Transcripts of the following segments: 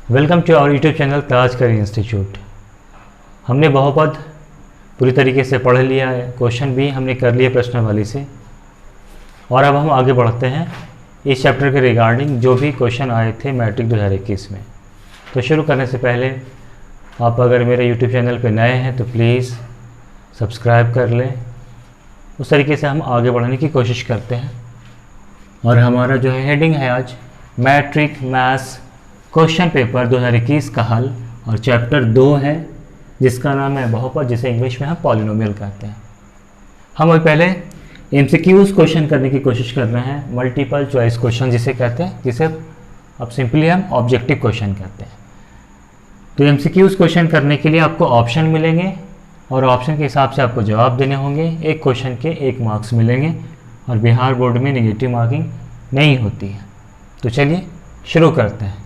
Welcome to our YouTube channel Class Career Institute. हमने बहुपद पूरी तरीके से पढ़ लिया है, क्वेश्चन भी हमने कर लिए प्रश्नावली से, और अब हम आगे बढ़ते हैं इस चैप्टर के रिगार्डिंग जो भी क्वेश्चन आए थे मैट्रिक 2021 में। तो शुरू करने से पहले आप अगर मेरे यूट्यूब चैनल पर नए हैं तो प्लीज़ सब्सक्राइब कर लें। उस तरीके से हम आगे बढ़ने की कोशिश करते हैं। और हमारा जो है हेडिंग है आज मैट्रिक मैथ्स क्वेश्चन पेपर 2021 का हल, और चैप्टर 2 है जिसका नाम है बहुपद, जिसे इंग्लिश में हम पॉलिनोमियल कहते हैं। हम अभी पहले एमसीक्यूज़ क्वेश्चन करने की कोशिश कर रहे हैं, मल्टीपल चॉइस क्वेश्चन जिसे कहते हैं, जिसे अब सिंपली हम ऑब्जेक्टिव क्वेश्चन कहते हैं। तो एमसीक्यूज़ क्वेश्चन करने के लिए आपको ऑप्शन मिलेंगे और ऑप्शन के हिसाब से आपको जवाब देने होंगे। एक क्वेश्चन के 1 मार्क्स मिलेंगे और बिहार बोर्ड में नेगेटिव मार्किंग नहीं होती है। तो चलिए शुरू करते हैं।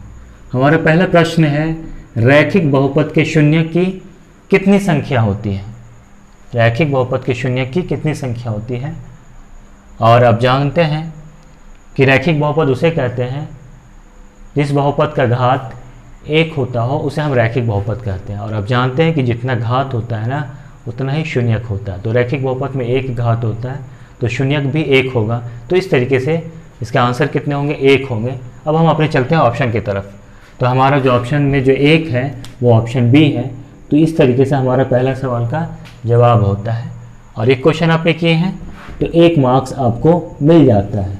हमारा पहला प्रश्न है, रैखिक बहुपद के शून्य की कितनी संख्या होती है? रैखिक बहुपद के शून्य की कितनी संख्या होती है? और आप जानते हैं कि रैखिक बहुपद उसे कहते हैं जिस बहुपद का घात 1 होता हो, उसे हम रैखिक बहुपद कहते हैं। और आप जानते हैं कि जितना घात होता है ना, उतना ही शून्यक होता है। तो रैखिक बहुपद में 1 घात होता है तो शून्यक भी 1 होगा। तो इस तरीके से इसके आंसर कितने होंगे? 1 होंगे। अब हम अपने चलते हैं ऑप्शन की तरफ। तो हमारा जो ऑप्शन में जो 1 है वो ऑप्शन बी है। तो इस तरीके से हमारा पहला सवाल का जवाब होता है। और एक क्वेश्चन आपने किए हैं तो 1 मार्क्स आपको मिल जाता है।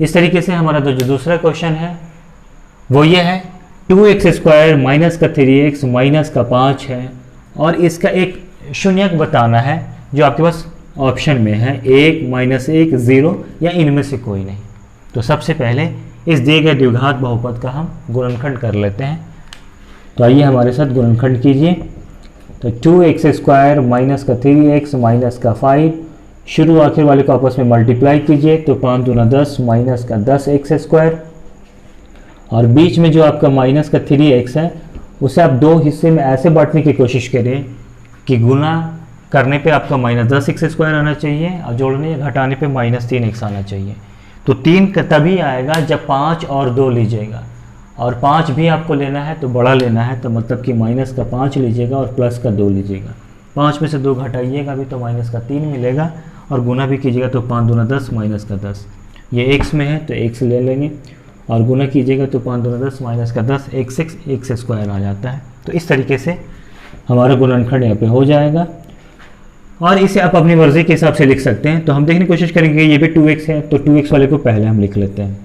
इस तरीके से हमारा जो दूसरा क्वेश्चन है वो ये है, 2x² माइनस का 3x माइनस का 5 है, और इसका एक शून्यक बताना है जो आपके पास ऑप्शन में है, 1 -1 0 या इनमें से कोई नहीं। तो सबसे पहले इस दिए गए द्विघात बहुपद का हम गुणनखंड कर लेते हैं। तो आइए हमारे साथ गुणनखंड कीजिए। तो 2x² माइनस का 3x माइनस का 5, शुरू आखिर वाले को आपस में मल्टीप्लाई कीजिए। तो 5 दूना 10 माइनस का 10x², और बीच में जो आपका माइनस का 3x है उसे आप 2 हिस्से में ऐसे बांटने की कोशिश करें कि गुना करने पे आपका -10x² आना चाहिए और जोड़ने या घटाने पे -3x आना चाहिए। तो 3 का तभी आएगा जब 5 और 2 लीजिएगा, और 5 भी आपको लेना है तो बड़ा लेना है, तो मतलब कि माइनस का 5 लीजिएगा और प्लस का 2 लीजिएगा। 5 में से 2 घटाइएगा भी तो -3 मिलेगा, और गुना भी कीजिएगा तो 5 दूना 10 माइनस का 10, ये x में है तो x ले लेंगे, और गुना कीजिएगा तो 5 दूना 10 माइनस का 10 x² आ जाता है। तो इस तरीके से हमारा गुणनखंड यहाँ पे हो जाएगा, और इसे आप अपनी मर्जी के हिसाब से लिख सकते हैं। तो हम देखने की कोशिश करेंगे, ये भी 2x है तो 2x वाले को पहले हम लिख लेते हैं,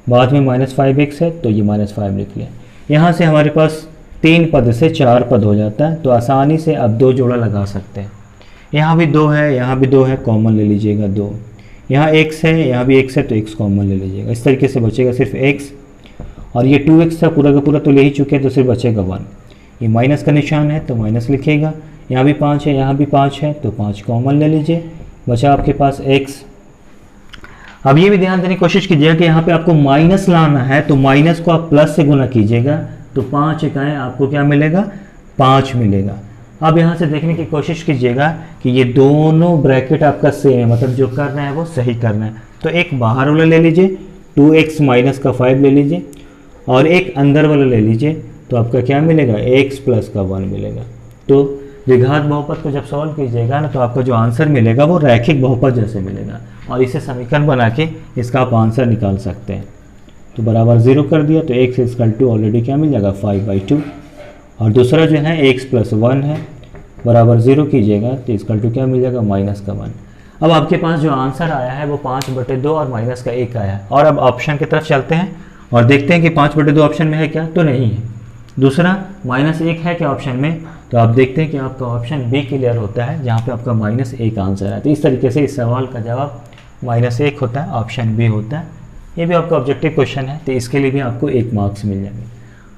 बाद में -5x है तो ये -5 लिख लिया। यहाँ से हमारे पास 3 पद से 4 पद हो जाता है, तो आसानी से आप 2 जोड़ा लगा सकते हैं। यहाँ भी 2 है, यहाँ भी 2 है, कॉमन ले लीजिएगा 2। यहाँ x है, यहाँ भी x है तो x कॉमन ले लीजिएगा। इस तरीके से बचेगा सिर्फ x, और ये 2x था पूरा का पूरा तो ले ही चुके हैं तो सिर्फ बचेगा 1। ये माइनस का निशान है तो माइनस लिखिएगा, यहाँ भी 5 है, यहाँ भी 5 है तो 5 कॉमन ले लीजिए, बचा आपके पास x। अब ये भी ध्यान देने की कोशिश कीजिएगा कि यहाँ पे आपको माइनस लाना है तो माइनस को आप प्लस से गुना कीजिएगा, तो 5 इकाएँ आपको क्या मिलेगा? 5 मिलेगा। अब यहाँ से देखने की कोशिश कीजिएगा कि ये दोनों ब्रैकेट आपका सेम है, मतलब जो करना है वो सही करना है। तो एक बाहर वाला ले लीजिए, 2x माइनस का 5 ले लीजिए, और एक अंदर वाला ले लीजिए, तो आपका क्या मिलेगा? x प्लस का 1 मिलेगा। तो द्विघात बहुपद को जब सॉल्व कीजिएगा ना, तो आपका जो आंसर मिलेगा वो रैखिक बहुपद जैसे मिलेगा, और इसे समीकरण बना के इसका आप आंसर निकाल सकते हैं। तो बराबर 0 कर दिया तो x = ऑलरेडी क्या मिल जाएगा? 5/2। और दूसरा जो है x + 1 है, बराबर 0 कीजिएगा तो = क्या मिल जाएगा? -1। अब आपके पास जो आंसर आया है वो 5/2 और -1 आया है। और अब ऑप्शन की तरफ चलते हैं और देखते हैं कि 5/2 ऑप्शन में है क्या? तो नहीं है। दूसरा -1 है क्या ऑप्शन में? तो आप देखते हैं कि आपका ऑप्शन बी क्लियर होता है, जहाँ पे आपका -1 आंसर है। तो इस तरीके से इस सवाल का जवाब -1 होता है, ऑप्शन बी होता है। ये भी आपका ऑब्जेक्टिव क्वेश्चन है, तो इसके लिए भी आपको 1 मार्क्स मिल जाएंगे।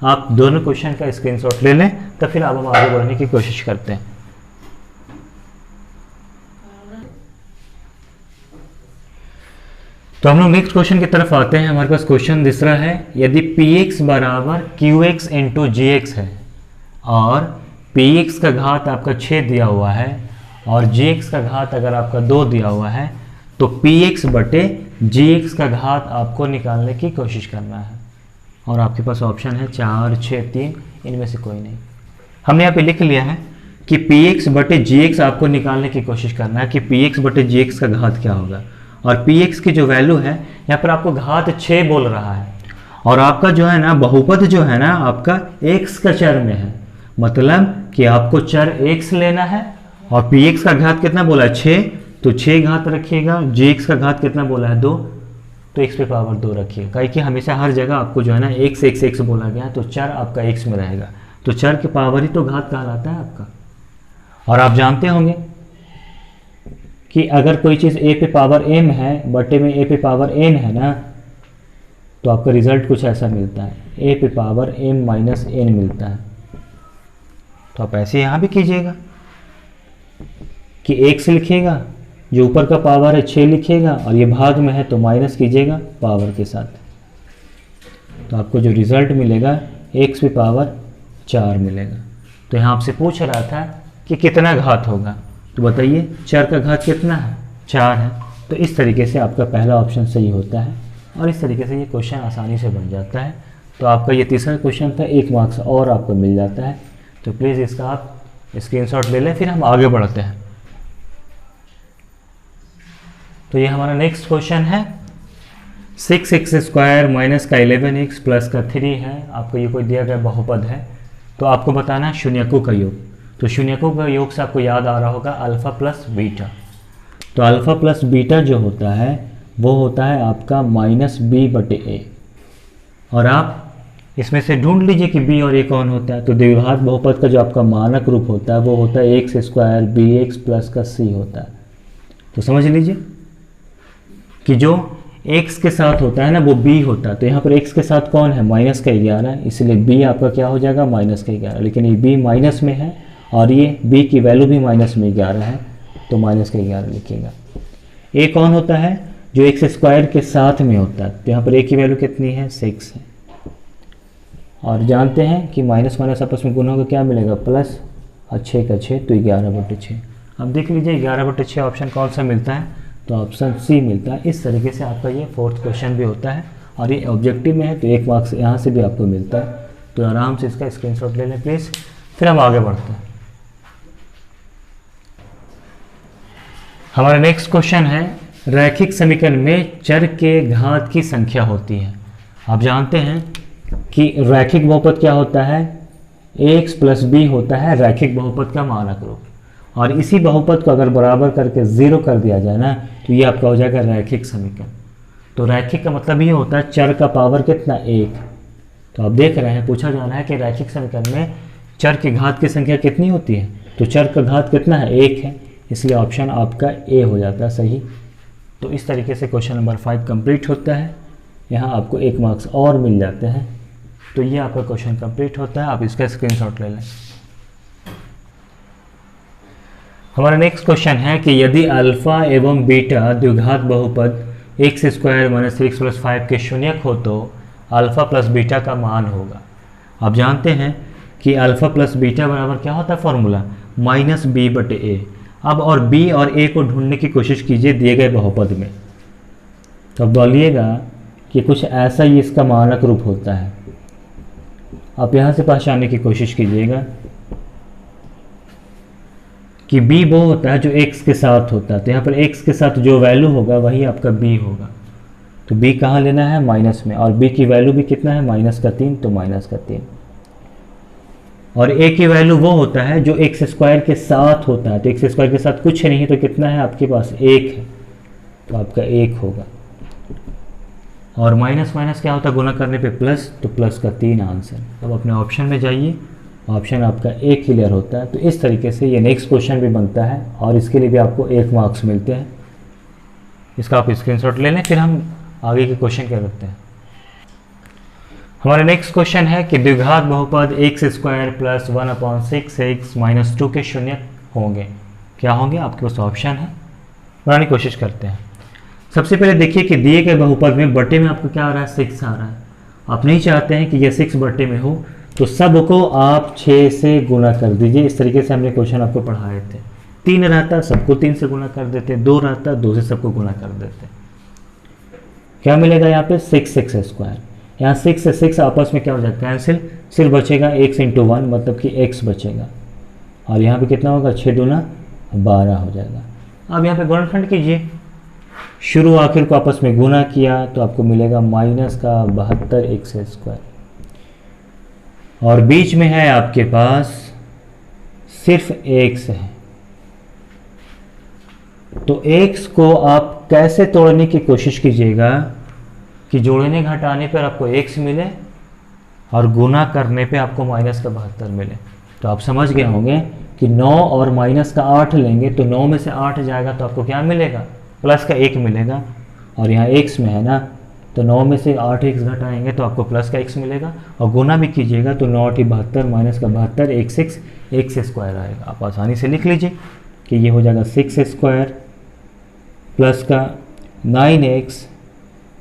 आप दोनों क्वेश्चन का स्क्रीनशॉट ले लें, तो फिर अब हम आगे बढ़ने की कोशिश करते हैं। तो हम लोग नेक्स्ट क्वेश्चन की तरफ आते हैं। हमारे पास क्वेश्चन दूसरा है, यदि px = qx × gx है, और px का घात आपका 6 दिया हुआ है, और gx का घात अगर आपका 2 दिया हुआ है, तो px/gx का घात आपको निकालने की कोशिश करना है। और आपके पास ऑप्शन है 4, 6, 3, इनमें से कोई नहीं। हमने यहाँ पे लिख लिया है कि पी एक्स बटे जी एक्स आपको निकालने की कोशिश करना है कि पी एक्स बटे जी एक्स का घात क्या होगा। और पी एक्स की जो वैल्यू है यहाँ पर आपको घात 6 बोल रहा है, और आपका जो है ना बहुपद जो है ना आपका एक्स का चर में है, मतलब कि आपको चर एक्स लेना है। और पी एक्स का घात कितना बोला है 6, तो 6 घात रखिएगा। जी एक्स का घात कितना बोला है 2, तो एक्स पे पावर 2 रखिए, कहीं कि हमेशा हर जगह आपको जो है ना एक्स एक्स एक्स बोला गया है, तो चर आपका एक्स में रहेगा, तो चर के पावर ही तो घात कहलाता है आपका। और आप जानते होंगे कि अगर कोई चीज़ ए पे पावर m है बटे में ए पे पावर n है ना, तो आपका रिजल्ट कुछ ऐसा मिलता है, ए पे पावर m माइनस n मिलता है। तो आप ऐसे यहाँ भी कीजिएगा कि x लिखिएगा, जो ऊपर का पावर है 6 लिखिएगा, और ये भाग में है तो माइनस कीजिएगा पावर के साथ, तो आपको जो रिजल्ट मिलेगा x पे पावर 4 मिलेगा। तो यहाँ आपसे पूछ रहा था कि कितना घात होगा, तो बताइए चर का घात कितना है 4 है। तो इस तरीके से आपका पहला ऑप्शन सही होता है, और इस तरीके से ये क्वेश्चन आसानी से बन जाता है। तो आपका ये तीसरा क्वेश्चन था, 1 मार्क्स और आपको मिल जाता है। तो प्लीज़ इसका आप स्क्रीनशॉट ले लें, फिर हम आगे बढ़ते हैं। तो ये हमारा नेक्स्ट क्वेश्चन है, 6x स्क्वायर माइनस का 11x प्लस का 3 है। आपको ये कोई दिया गया बहुपद है, तो आपको बताना है शून्यकों का योग। तो शून्यकों का योग से आपको याद आ रहा होगा अल्फ़ा प्लस बीटा। तो अल्फ़ा प्लस बीटा जो होता है वो होता है आपका माइनस बी बटे ए, और आप इसमें से ढूंढ लीजिए कि बी और ए कौन होता है। तो द्विघात बहुपद का जो आपका मानक रूप होता है वो होता है x square B x plus का सी होता है। तो समझ लीजिए कि जो x के साथ होता है ना वो b होता है। तो यहाँ पर x के साथ कौन है माइनस का 11, इसलिए b आपका क्या हो जाएगा माइनस का 11। लेकिन ये b माइनस में है और ये b की वैल्यू भी माइनस में 11 है, तो माइनस का 11 लिखिएगा। a कौन होता है जो एक्स स्क्वायर के साथ में होता है, तो यहाँ पर a की वैल्यू कितनी है 6 है। और जानते हैं कि माइनस माइनस आपस में गुना होगा क्या मिलेगा प्लस, और 6 का 6 तो 11/6। अब देख लीजिए 11/6 ऑप्शन कौन सा मिलता है, तो ऑप्शन सी मिलता है। इस तरीके से आपका ये 4th क्वेश्चन भी होता है, और ये ऑब्जेक्टिव में है तो 1 मार्क्स यहाँ से भी आपको मिलता है। तो आराम से इसका स्क्रीनशॉट ले लें प्लीज़, फिर हम आगे बढ़ते हैं। हमारा नेक्स्ट क्वेश्चन है, रैखिक समीकरण में चर के घात की संख्या होती है। आप जानते हैं कि रैखिक बहुपद क्या होता है, ax प्लस b होता है रैखिक बहुपद का मानक रूप, और इसी बहुपद को अगर बराबर करके 0 कर दिया जाए ना तो ये आपका हो जाएगा रैखिक समीकरण। तो रैखिक का मतलब ये होता है चर का पावर कितना 1। तो आप देख रहे हैं पूछा जा रहा है कि रैखिक समीकरण में चर की घात की संख्या कितनी होती है, तो चर का घात कितना है 1 है, इसलिए ऑप्शन आपका ए हो जाता है सही। तो इस तरीके से क्वेश्चन नंबर 5 कंप्लीट होता है। यहाँ आपको 1 मार्क्स और मिल जाते हैं। तो ये आपका क्वेश्चन कंप्लीट होता है, आप इसका स्क्रीनशॉट ले लें। हमारा नेक्स्ट क्वेश्चन है कि यदि अल्फा एवं बीटा द्विघात बहुपद x square minus 3x plus 5 के शून्यक हो तो अल्फा प्लस बीटा का मान होगा। आप जानते हैं कि अल्फा प्लस बीटा बराबर क्या होता है फॉर्मूला, माइनस बी बटे ए। अब और बी और ए को ढूंढने की कोशिश कीजिए दिए गए बहुपद में, तो अब बोलिएगा कि कुछ ऐसा ही इसका मानक रूप होता है। आप यहाँ से पहचानने की कोशिश कीजिएगा कि b वो होता है जो x के साथ होता है, तो यहाँ पर x के साथ जो वैल्यू होगा वही आपका b होगा। तो b कहाँ लेना है माइनस में, और b की वैल्यू भी कितना है माइनस का 3, तो माइनस का 3। और a की वैल्यू वो होता है जो एक्स स्क्वायर के साथ होता है, तो एक्स स्क्वायर के साथ कुछ नहीं है तो कितना है आपके पास 1 है, तो आपका 1 होगा। और माइनस माइनस क्या होता है गुना करने पे प्लस, तो प्लस का 3 आंसर। अब अपने ऑप्शन में जाइए, ऑप्शन आपका ए क्लियर होता है। तो इस तरीके से ये नेक्स्ट क्वेश्चन भी बनता है, और इसके लिए भी आपको 1 मार्क्स मिलते हैं। इसका आप स्क्रीनशॉट ले लें, फिर हम आगे के क्वेश्चन क्या करते हैं। हमारा नेक्स्ट क्वेश्चन है कि द्विघात बहुपद x square plus 1/6x minus 2 के शून्य होंगे। क्या होंगे आपके पास ऑप्शन है, बनाने की कोशिश करते हैं। सबसे पहले देखिए कि दिए गए बहुपद में बटे में आपको क्या आ रहा है 6 आ रहा है। आप नहीं चाहते हैं कि यह 6 बटे में हो, तो सबको आप 6 से गुना कर दीजिए। इस तरीके से हमने क्वेश्चन आपको पढ़ाए थे। 3 रहता सबको 3 से गुना कर देते, 2 रहता 2 से सबको गुना कर देते। क्या मिलेगा यहाँ पे 6x स्क्वायर। यहाँ 6 से 6 आपस में क्या हो जाएगा, कैंसिल, सिर्फ बचेगा x इंटू 1 मतलब कि x बचेगा। और यहाँ पे कितना होगा, 6 दूना 12 हो जाएगा। अब यहाँ पे गुणनखंड कीजिए, शुरू आखिर को आपस में गुना किया तो आपको मिलेगा माइनस का 72 एक्स स्क्वायर, और बीच में है आपके पास सिर्फ x है। तो x को आप कैसे तोड़ने की कोशिश कीजिएगा कि जोड़ने घटाने पर आपको x मिले और गुना करने पे आपको माइनस का 72 मिले। तो आप समझ गए होंगे कि 9 और माइनस का 8 लेंगे तो 9 में से 8 जाएगा तो आपको क्या मिलेगा, प्लस का 1 मिलेगा। और यहाँ x में है ना, तो 9 में से 8x घटाएंगे तो आपको प्लस का x मिलेगा, और गुना भी कीजिएगा तो 9 8 72 माइनस का 72 x स्क्वायर आएगा। आप आसानी से लिख लीजिए कि ये हो जाएगा 6 स्क्वायर प्लस का 9x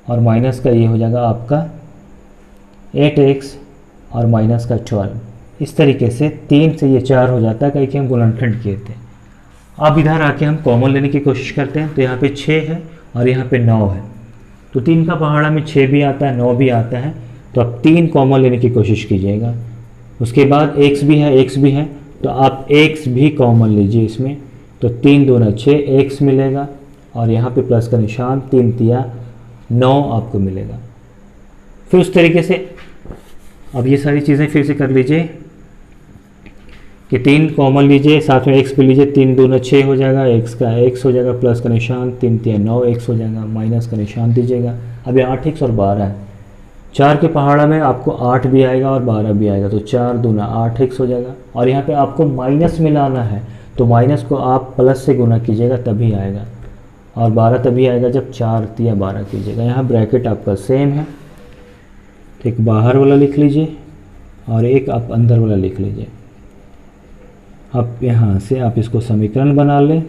और माइनस का ये हो जाएगा आपका 8x और माइनस का 12। इस तरीके से 3 से ये 4 हो जाता है, कि हम गुणनखंड किए थे। अब इधर आके हम कॉमन लेने की कोशिश करते हैं। तो यहाँ पे 6 है और यहाँ पे 9 है, तो 3 का पहाड़ा में 6 भी आता है 9 भी आता है, तो आप 3 कॉमन लेने की कोशिश कीजिएगा। उसके बाद x भी है, x भी है, तो आप x भी कॉमन लीजिए इसमें। तो 3 दूना 6 x मिलेगा, और यहाँ पे प्लस का निशान, 3 तिया 9 आपको मिलेगा। फिर उस तरीके से अब ये सारी चीज़ें फिर से कर लीजिए कि 3 कॉमन लीजिए, साथ में x भी लीजिए, 3 दूना 6 हो जाएगा, x का x हो जाएगा, प्लस का निशान, 3 तिया 9 x हो जाएगा, माइनस का निशान दीजिएगा। अब ये 8x और 12 है, 4 के पहाड़ा में आपको 8 भी आएगा और 12 भी आएगा, तो 4 दूना 8x हो जाएगा। और यहाँ पे आपको माइनस मिलाना है, तो माइनस को आप प्लस से गुना कीजिएगा तभी आएगा, और 12 तभी आएगा जब 4 तिया 12 कीजिएगा। यहाँ ब्रैकेट आपका सेम है, तो एक बाहर वाला लिख लीजिए और एक आप अंदर वाला लिख लीजिए। अब यहाँ से आप इसको समीकरण बना लें,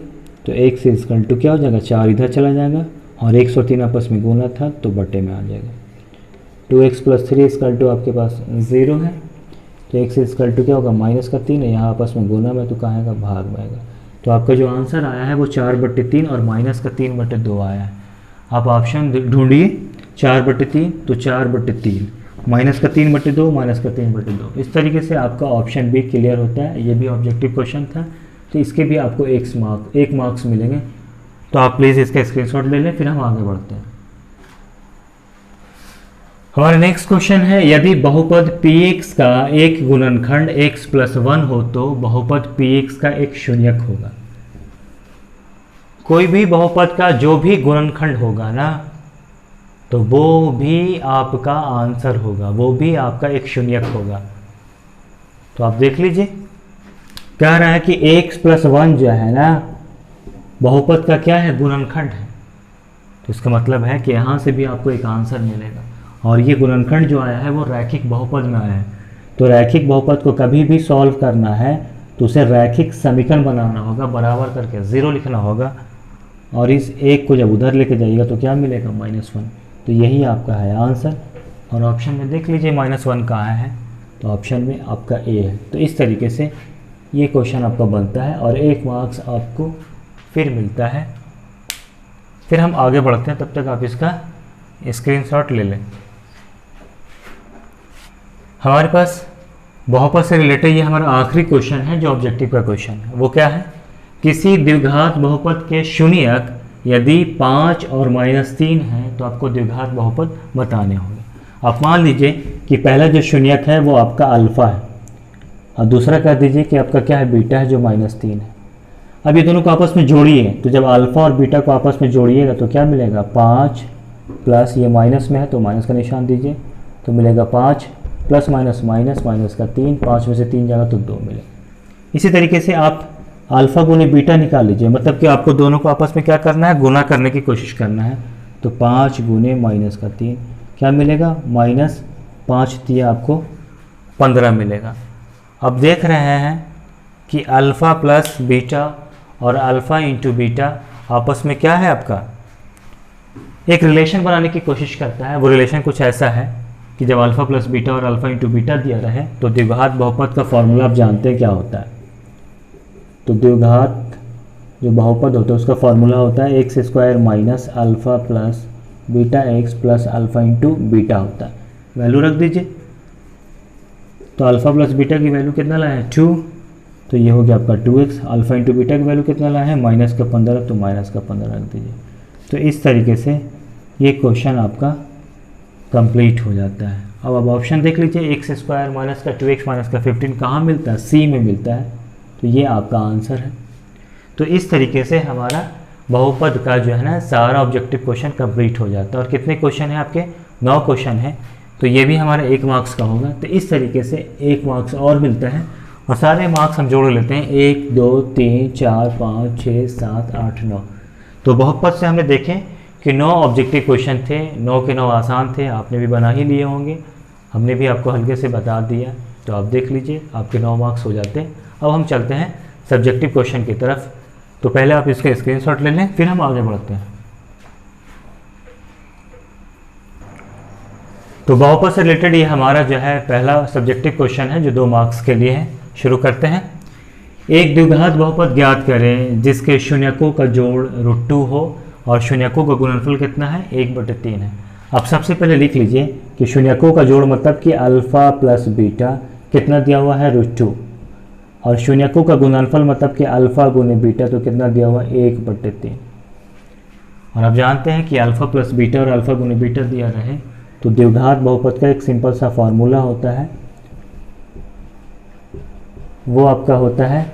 तो x से इक्वल टू क्या हो जाएगा, 4 इधर चला जाएगा, और 1 और 3 आपस में गुना था तो बटे में आ जाएगा। 2x + 3 इक्वल टू आपके पास 0 है, तो x इक्वल टू क्या होगा, माइनस का 3 है, यहाँ आपस में गुना में तो कहाँ आएगा, भाग में आएगा। तो आपका जो आंसर आया है वो 4/3 और माइनस का 3/2 आया है। आप ऑप्शन ढूंढिए, 4/3 तो 4/3, माइनस का 3/2, माइनस का 3/2। इस तरीके से आपका ऑप्शन बी क्लियर होता है। ये भी ऑब्जेक्टिव क्वेश्चन था, तो इसके भी आपको 1 मार्क्स मिलेंगे। तो आप प्लीज़ इसका स्क्रीनशॉट ले लें, फिर हम आगे बढ़ते हैं। हमारा नेक्स्ट क्वेश्चन है, यदि बहुपद px का एक गुणनखंड x + 1 हो तो बहुपद px का एक शून्यक होगा। कोई भी बहुपद का जो भी गुणनखंड होगा ना, तो वो भी आपका आंसर होगा, वो भी आपका एक शून्यक होगा। तो आप देख लीजिए, कह रहा है कि x + 1 जो है ना, बहुपद का क्या है, गुणनखंड है। तो इसका मतलब है कि यहाँ से भी आपको एक आंसर मिलेगा, और ये गुणनखंड जो आया है वो रैखिक बहुपद में आया है। तो रैखिक बहुपद को कभी भी सॉल्व करना है तो उसे रैखिक समीकरण बनाना होगा, बराबर करके 0 लिखना होगा, और इस 1 को जब उधर लेके जाइएगा तो क्या मिलेगा, -1। तो यही आपका है आंसर। और ऑप्शन में देख लीजिए -1 कहाँ है, तो ऑप्शन में आपका ए है। तो इस तरीके से ये क्वेश्चन आपका बनता है, और 1 मार्क्स आपको फिर मिलता है। फिर हम आगे बढ़ते हैं, तब तक आप इसका स्क्रीनशॉट ले लें। हमारे पास बहुपद से रिलेटेड ये हमारा आखिरी क्वेश्चन है जो ऑब्जेक्टिव का क्वेश्चन है। वो क्या है, किसी द्विघात बहुपद के शून्यक यदि 5 और -3 है तो आपको द्विघात बहुपद बताने होंगे। आप मान लीजिए कि पहला जो शून्यक है वो आपका अल्फ़ा है, और दूसरा कह दीजिए कि आपका क्या है, बीटा है जो -3 है। अब ये दोनों को आपस में जोड़िए, तो जब अल्फ़ा और बीटा को आपस में जोड़िएगा तो क्या मिलेगा, 5 प्लस, ये माइनस में है तो माइनस का निशान दीजिए, तो मिलेगा 5 प्लस माइनस माइनस का 3, 5 में से 3 जाएगा तो 2 मिलेगा। इसी तरीके से आप अल्फ़ा गुने बीटा निकाल लीजिए, मतलब कि आपको दोनों को आपस में क्या करना है, गुना करने की कोशिश करना है। तो 5 गुने -3 क्या मिलेगा, -5 तिया आपको 15 मिलेगा। अब देख रहे हैं कि अल्फ़ा प्लस बीटा और अल्फ़ा इंटू बीटा आपस में क्या है, आपका एक रिलेशन बनाने की कोशिश करता है। वो रिलेशन कुछ ऐसा है कि जब अल्फ़ा प्लस बीटा और अल्फ़ा इंटू बीटा दिया रहे तो द्विघात बहुपद का फॉर्मूला आप जानते हैं क्या होता है। तो द्विघात जो बहुपद होता है उसका फॉर्मूला होता है x² - alpha plus beta x plus alpha into beta होता है। वैल्यू रख दीजिए। तो अल्फ़ा प्लस बीटा की वैल्यू कितना लाए हैं 2, तो ये हो गया आपका 2x। अल्फ़ा इंटू बीटा की वैल्यू कितना लाए हैं -15, तो -15 रख दीजिए। तो इस तरीके से ये क्वेश्चन आपका कंप्लीट हो जाता है। अब ऑप्शन देख लीजिए, x स्क्वायर माइनस का 2x माइनस का 15 कहाँ मिलता है, सी में मिलता है। तो ये आपका आंसर है। तो इस तरीके से हमारा बहुपद का जो है ना सारा ऑब्जेक्टिव क्वेश्चन कंप्लीट हो जाता है। और कितने क्वेश्चन हैं आपके, 9 क्वेश्चन है। तो ये भी हमारा 1 मार्क्स का होगा। तो इस तरीके से 1 मार्क्स और मिलता है और सारे मार्क्स हम जोड़ लेते हैं, 1 2 3 4 5 6 7 8 9। तो बहुपद से हमने देखें कि 9 ऑब्जेक्टिव क्वेश्चन थे, 9 के 9 आसान थे, आपने भी बना ही लिए होंगे, हमने भी आपको हल्के से बता दिया। तो आप देख लीजिए आपके 9 मार्क्स हो जाते हैं। अब हम चलते हैं सब्जेक्टिव क्वेश्चन की तरफ। तो पहले आप इसका स्क्रीनशॉट ले लें, फिर हम आगे बढ़ते हैं। तो बहुपद से रिलेटेड ये हमारा जो है पहला सब्जेक्टिव क्वेश्चन है जो 2 मार्क्स के लिए है। शुरू करते हैं। एक द्विघात बहुपद ज्ञात करें जिसके शून्यकों का जोड़ √2 हो और शून्यकों का गुणनफल कितना है, 1/3 है। अब सबसे पहले लिख लीजिए कि शून्यकों का जोड़ मतलब कि अल्फ़ा प्लस बीटा कितना दिया हुआ है, √2, और शून्यकों का गुणनफल मतलब कि अल्फ़ा गुने बीटा, तो कितना दिया हुआ है, 1/3। और आप जानते हैं कि अल्फ़ा प्लस बीटा और अल्फ़ा गुने बीटा दिया रहे तो द्विघात बहुपद का एक सिंपल सा फॉर्मूला होता है, वो आपका होता है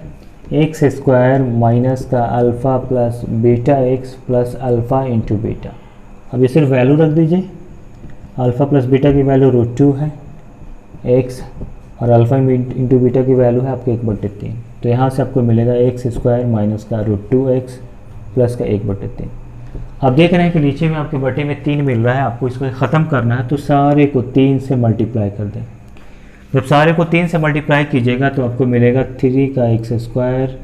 एक्स स्क्वायर माइनस का alpha plus beta x plus alpha into beta. अब ये सिर्फ वैल्यू रख दीजिए, अल्फ़ा प्लस बीटा की वैल्यू √2 है एक्स और अल्फ़ा इंटू बीटा की वैल्यू है आपके 1/3। तो यहाँ से आपको मिलेगा एक्स स्क्वायर माइनस का √2x प्लस का 1/3। आप देख रहे हैं कि नीचे में आपके बटे में 3 मिल रहा है, आपको इसको ख़त्म करना है तो सारे को 3 से मल्टीप्लाई कर दें। जब सारे को 3 से मल्टीप्लाई कीजिएगा तो आपको मिलेगा 3 का एक्स स्क्वायर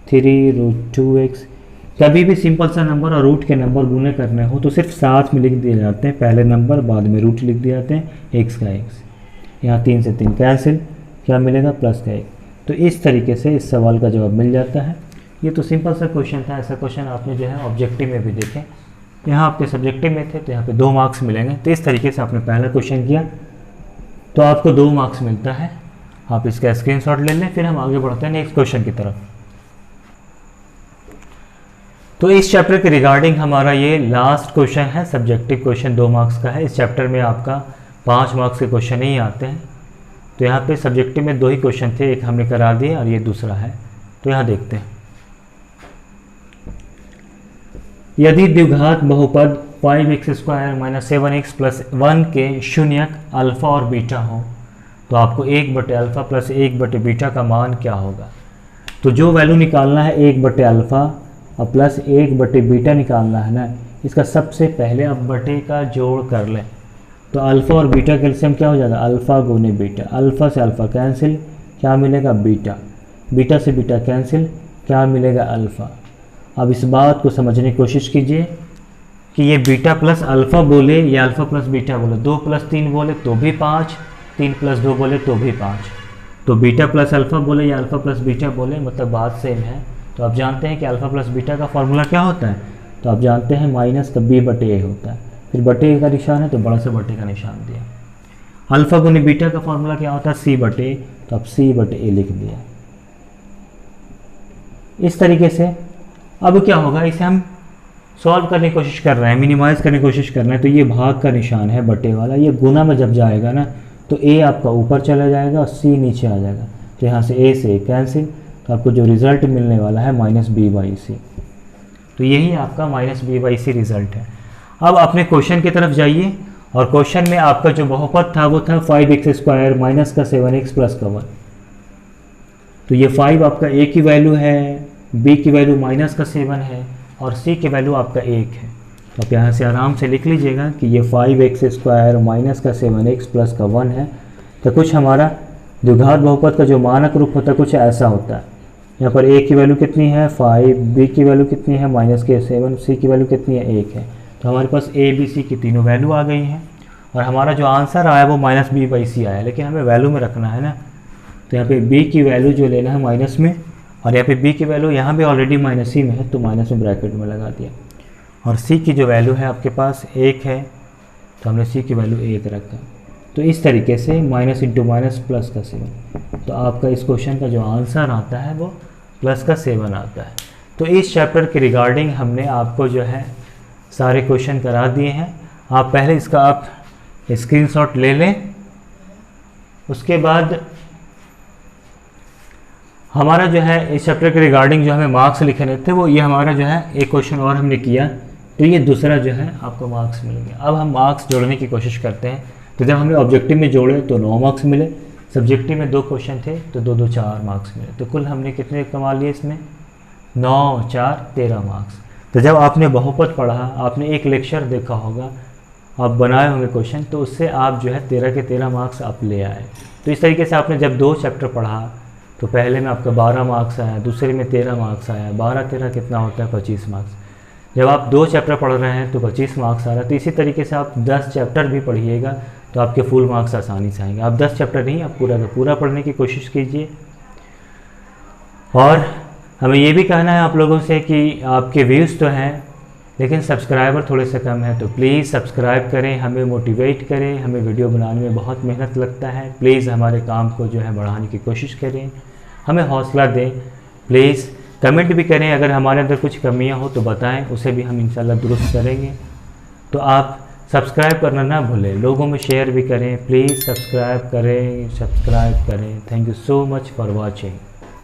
3 √2x। कभी भी सिंपल सा नंबर और रूट के नंबर गुने करने हो तो सिर्फ साथ में लिख दिए जाते हैं, पहले नंबर बाद में रूट लिख दिए जाते हैं, एक्स का एक्स, यहाँ 3 से 3 कैंसिल, क्या मिलेगा प्लस का 1। तो इस तरीके से इस सवाल का जवाब मिल जाता है। ये तो सिंपल सा क्वेश्चन था। ऐसा क्वेश्चन आपने जो है ऑब्जेक्टिव में भी देखे, यहाँ आपके सब्जेक्टिव में थे तो यहाँ पे 2 मार्क्स मिलेंगे। तो इस तरीके से आपने पहला क्वेश्चन किया तो आपको 2 मार्क्स मिलता है। आप इसका स्क्रीनशॉट ले लें, फिर हम आगे बढ़ते हैं नेक्स्ट क्वेश्चन की तरफ। तो इस चैप्टर के रिगार्डिंग हमारा ये लास्ट क्वेश्चन है, सब्जेक्टिव क्वेश्चन 2 मार्क्स का है। इस चैप्टर में आपका 5 मार्क्स के क्वेश्चन ही आते हैं। तो यहाँ पे सब्जेक्टिव में 2 ही क्वेश्चन थे, एक हमने करा दिए और ये दूसरा है। तो यहाँ देखते हैं, यदि द्विघात बहुपद 5x square minus 7x plus 1 के शून्यक अल्फ़ा और बीटा हो तो आपको 1/अल्फ़ा प्लस 1/बीटा का मान क्या होगा। तो जो वैल्यू निकालना है 1/अल्फ़ा और प्लस 1/बीटा निकालना है ना, इसका सबसे पहले अब बटे का जोड़ कर लें। तो अल्फ़ा और बीटा के एलसीएम क्या हो जाएगा, अल्फ़ा गुने बीटा, अल्फ़ा से अल्फ़ा कैंसिल, क्या मिलेगा बीटा, बीटा से बीटा कैंसिल, क्या मिलेगा अल्फ़ा। अब इस बात को समझने की कोशिश कीजिए कि ये बीटा प्लस अल्फ़ा बोले या अल्फ़ा प्लस बीटा बोले, 2 + 3 बोले तो भी 5, 3 + 2 बोले तो भी 5। तो बीटा प्लस अल्फ़ा बोले या अल्फ़ा प्लस बीटा बोले मतलब बात सेम है। तो आप जानते हैं कि अल्फ़ा प्लस बीटा का फॉर्मूला क्या होता है, तो आप जानते हैं माइनस का b/a होता है, फिर बटे का निशान है तो बड़ा से बटे का निशान दिया। अल्फ़ा गुने बीटा का फॉर्मूला क्या होता है, c/a, तो आप c/a लिख दिया। इस तरीके से अब क्या होगा, इसे हम सॉल्व करने की कोशिश कर रहे हैं, मिनिमाइज़ करने की कोशिश कर रहे हैं। तो ये भाग का निशान है बटे वाला, ये गुना में जब जाएगा ना तो a आपका ऊपर चला जाएगा और c नीचे आ जाएगा। तो यहाँ से a से कैंसिल, तो आपको जो रिज़ल्ट मिलने वाला है -b/c। तो यही आपका -b/c रिज़ल्ट है। अब अपने क्वेश्चन की तरफ जाइए और क्वेश्चन में आपका जो बहुपद था वो था 5x स्क्वायर माइनस का 7x प्लस का 1। तो ये 5 आपका a की वैल्यू है, b की वैल्यू -7 है और c की वैल्यू आपका 1 है। तो आप यहाँ से आराम से लिख लीजिएगा कि ये 5x स्क्वायर माइनस का 7x प्लस का 1 है। तो कुछ हमारा द्विघात बहुपद का जो मानक रूप होता है कुछ ऐसा होता है। यहाँ पर a की वैल्यू कितनी है 5, b की वैल्यू कितनी है -7, c की वैल्यू कितनी है 1 है। तो हमारे पास a b c की तीनों वैल्यू आ गई हैं और हमारा जो आंसर आया वो -b/c आया, लेकिन हमें वैल्यू में रखना है ना। तो यहाँ पे b की वैल्यू जो लेना है माइनस में, और यहाँ पे b की वैल्यू यहाँ भी ऑलरेडी -c में है तो माइनस में ब्रैकेट में लगा दिया। और c की जो वैल्यू है आपके पास 1 है तो हमने c की वैल्यू 1 रखा। तो इस तरीके से माइनस इंटू माइनस प्लस का 7, तो आपका इस क्वेश्चन का जो आंसर आता है वो प्लस का 7 आता है। तो इस चैप्टर के रिगार्डिंग हमने आपको जो है सारे क्वेश्चन करा दिए हैं। आप पहले इसका आप स्क्रीनशॉट ले लें। उसके बाद हमारा जो है इस चैप्टर के रिगार्डिंग जो हमें मार्क्स लिखने थे वो ये हमारा जो है एक क्वेश्चन और हमने किया, तो ये दूसरा जो है आपको मार्क्स मिल गया। अब हम मार्क्स जोड़ने की कोशिश करते हैं। तो जब हमने ऑब्जेक्टिव में जोड़े तो 9 मार्क्स मिले, सब्जेक्टिव में 2 क्वेश्चन थे तो 2 2 4 मार्क्स मिले। तो कुल हमने कितने कमा लिए इसमें? 9 4 13 मार्क्स। तो जब आपने बहुपद पढ़ा, आपने एक लेक्चर देखा होगा, आप बनाए होंगे क्वेश्चन, तो उससे आप जो है 13 के 13 मार्क्स आप ले आए। तो इस तरीके से आपने जब 2 चैप्टर पढ़ा तो पहले में आपका 12 मार्क्स आया, दूसरे में 13 मार्क्स आया, 12 13 कितना होता है? 25 मार्क्स। जब आप 2 चैप्टर पढ़ रहे हैं तो 25 मार्क्स आ रहा है। तो इसी तरीके से आप 10 चैप्टर भी पढ़िएगा तो आपके फुल मार्क्स आसानी से आएंगे। आप 10 चैप्टर नहीं, आप पूरा का पूरा पढ़ने की कोशिश कीजिए। और हमें ये भी कहना है आप लोगों से कि आपके व्यूज़ तो हैं लेकिन सब्सक्राइबर थोड़े से कम है, तो प्लीज़ सब्सक्राइब करें, हमें मोटिवेट करें। हमें वीडियो बनाने में बहुत मेहनत लगता है। प्लीज़ हमारे काम को जो है बढ़ाने की कोशिश करें, हमें हौसला दें। प्लीज़ कमेंट भी करें, अगर हमारे अंदर कुछ कमियां हो तो बताएं, उसे भी हम इंशाल्लाह दुरुस्त करेंगे। तो आप सब्सक्राइब करना ना भूलें, लोगों में शेयर भी करें। प्लीज़ सब्सक्राइब करें। Thank you so much for watching.